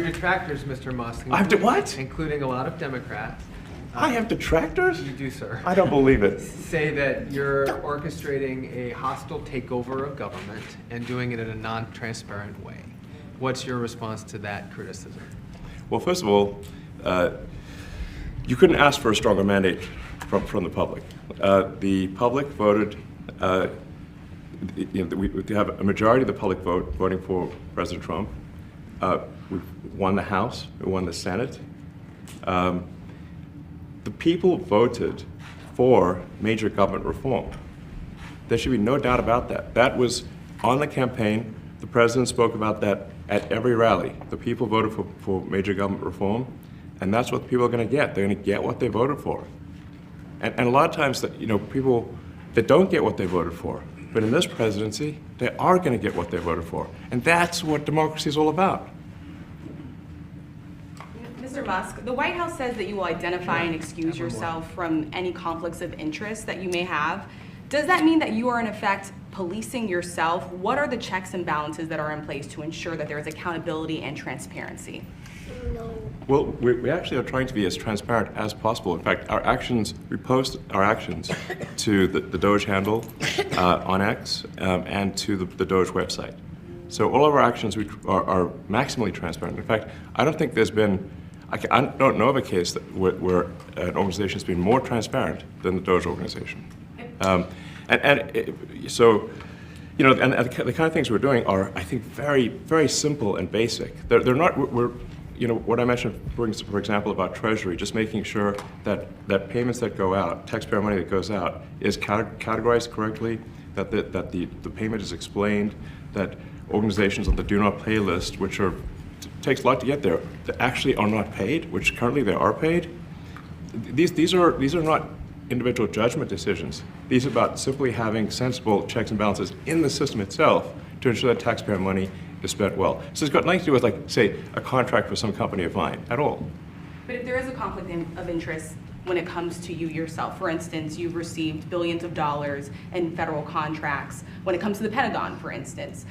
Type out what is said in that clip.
your detractors, Mr. Musk. I have to what? Including a lot of Democrats. I have detractors? You do, sir. I don't believe it. Say that you're orchestrating a hostile takeover of government and doing it in a non-transparent way. What's your response to that criticism? Well, first of all, you couldn't ask for a stronger mandate from the public. The public voted, we have a majority of the public voting for President Trump. We won the House, we won the Senate. The people voted for major government reform. There should be no doubt about that. That was on the campaign. The president spoke about that at every rally. The people voted for major government reform, and that's what people are going to get. They're going to get what they voted for. And a lot of times, people that don't get what they voted for, but in this presidency, they are going to get what they voted for. And that's what democracy is all about. Mr. Musk, the White House says that you will identify and excuse yourself from any conflicts of interest that you may have. Does that mean that you are in effect policing yourself? What are the checks and balances that are in place to ensure that there is accountability and transparency? Well, we actually are trying to be as transparent as possible. In fact, we post our actions to the Doge handle on X and to the Doge website. So all of our actions are maximally transparent. In fact, I don't think there's been, I don't know of a case where an organization has been more transparent than the Doge organization. So, and the kind of things we're doing are, I think, very, very simple and basic. They're not, what I mentioned, for example, about Treasury, just making sure that payments that go out, taxpayer money that goes out, is categorized correctly, that the payment is explained, that organizations on the Do Not Pay list, which takes a lot to get there, that actually are not paid, which currently they are paid. These are not individual judgment decisions. These are about simply having sensible checks and balances in the system itself to ensure that taxpayer money is spent well. So it's got nothing to do with, like, say, a contract for some company of mine at all. But if there is a conflict of interest when it comes to you yourself, for instance, you've received billions of dollars in federal contracts, when it comes to the Pentagon, for instance,